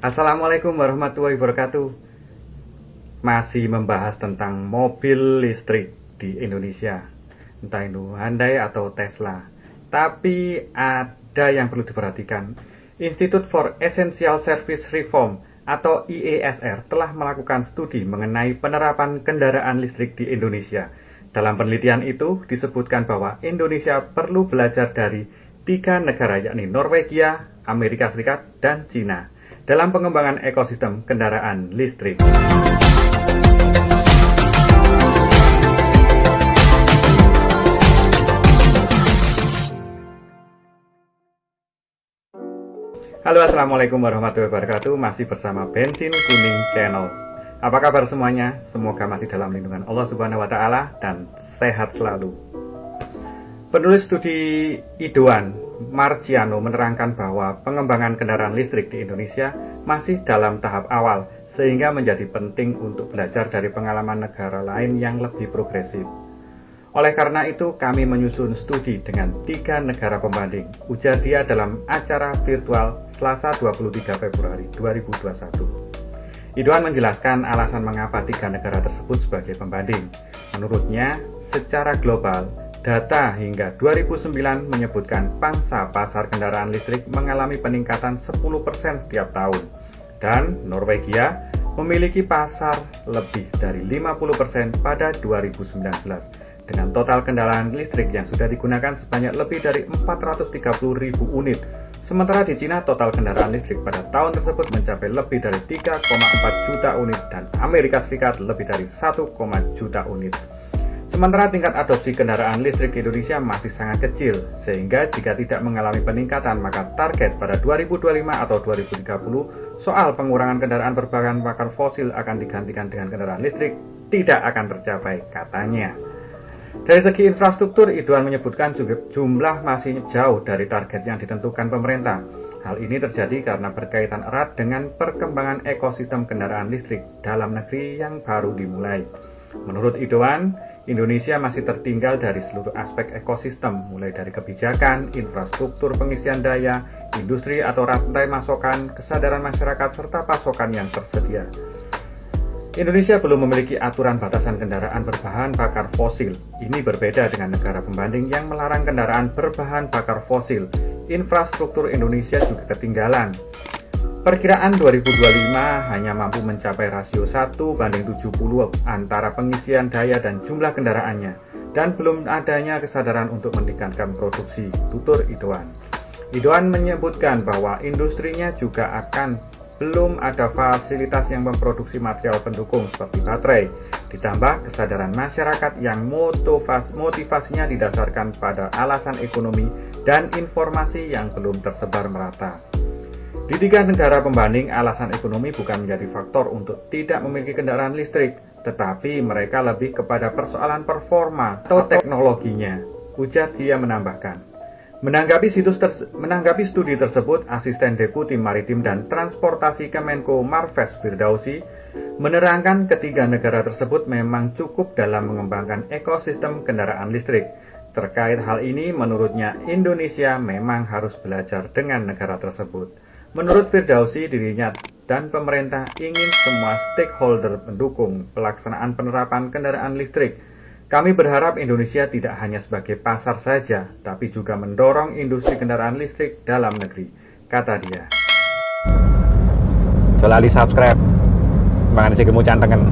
Assalamualaikum warahmatullahi wabarakatuh. Masih membahas tentang mobil listrik di Indonesia, entah itu Hyundai atau Tesla. Tapi ada yang perlu diperhatikan. Institute for Essential Service Reform atau IESR telah melakukan studi mengenai penerapan kendaraan listrik di Indonesia. Dalam penelitian itu disebutkan bahwa Indonesia perlu belajar dari 3 negara, yakni Norwegia, Amerika Serikat, dan Cina dalam pengembangan ekosistem kendaraan listrik. Halo, assalamualaikum warahmatullahi wabarakatuh. Masih bersama Bensin Kuning Channel. Apa kabar semuanya? Semoga masih dalam lindungan Allah Subhanahu wa Ta'ala dan sehat selalu. Penulis studi Idoan Marciano menerangkan bahwa pengembangan kendaraan listrik di Indonesia masih dalam tahap awal, sehingga menjadi penting untuk belajar dari pengalaman negara lain yang lebih progresif. Oleh karena itu, kami menyusun studi dengan 3 negara pembanding, ujar dia dalam acara virtual Selasa 23 Februari 2021. Idoan menjelaskan alasan mengapa 3 negara tersebut sebagai pembanding. Menurutnya, secara global, data hingga 2009 menyebutkan pangsa pasar kendaraan listrik mengalami peningkatan 10% setiap tahun. Dan Norwegia memiliki pasar lebih dari 50% pada 2019. Dengan total kendaraan listrik yang sudah digunakan sebanyak lebih dari 430.000 unit. Sementara di Cina total kendaraan listrik pada tahun tersebut mencapai lebih dari 3,4 juta unit dan Amerika Serikat lebih dari 1, juta unit. Sementara tingkat adopsi kendaraan listrik di Indonesia masih sangat kecil, sehingga jika tidak mengalami peningkatan, maka target pada 2025 atau 2030 soal pengurangan kendaraan berbahan bakar fosil akan digantikan dengan kendaraan listrik tidak akan tercapai, katanya. Dari segi infrastruktur, Idoan menyebutkan jumlah masih jauh dari target yang ditentukan pemerintah. Hal ini terjadi karena berkaitan erat dengan perkembangan ekosistem kendaraan listrik dalam negeri yang baru dimulai. Menurut Idoan, Indonesia masih tertinggal dari seluruh aspek ekosistem, mulai dari kebijakan, infrastruktur pengisian daya, industri atau rantai pasokan, kesadaran masyarakat, serta pasokan yang tersedia. Indonesia belum memiliki aturan batasan kendaraan berbahan bakar fosil. Ini berbeda dengan negara pembanding yang melarang kendaraan berbahan bakar fosil. Infrastruktur Indonesia juga ketinggalan. Perkiraan 2025 hanya mampu mencapai rasio 1:70 antara pengisian daya dan jumlah kendaraannya, dan belum adanya kesadaran untuk meningkatkan produksi, tutur Idoan. Idoan menyebutkan bahwa industrinya juga belum ada fasilitas yang memproduksi material pendukung seperti baterai, ditambah kesadaran masyarakat yang motivasinya didasarkan pada alasan ekonomi dan informasi yang belum tersebar merata. Di 3 negara pembanding, alasan ekonomi bukan menjadi faktor untuk tidak memiliki kendaraan listrik, tetapi mereka lebih kepada persoalan performa atau teknologinya, ujar dia menambahkan. Menanggapi studi tersebut, Asisten Deputi Maritim dan Transportasi Kemenko Marves Firdausi menerangkan ketiga negara tersebut memang cukup dalam mengembangkan ekosistem kendaraan listrik. Terkait hal ini, menurutnya Indonesia memang harus belajar dengan negara tersebut. Menurut Firdausi, dirinya dan pemerintah ingin semua stakeholder mendukung pelaksanaan penerapan kendaraan listrik. Kami berharap Indonesia tidak hanya sebagai pasar saja, tapi juga mendorong industri kendaraan listrik dalam negeri, kata dia. Jangan lupa subscribe, mangan si gemuk cantengan.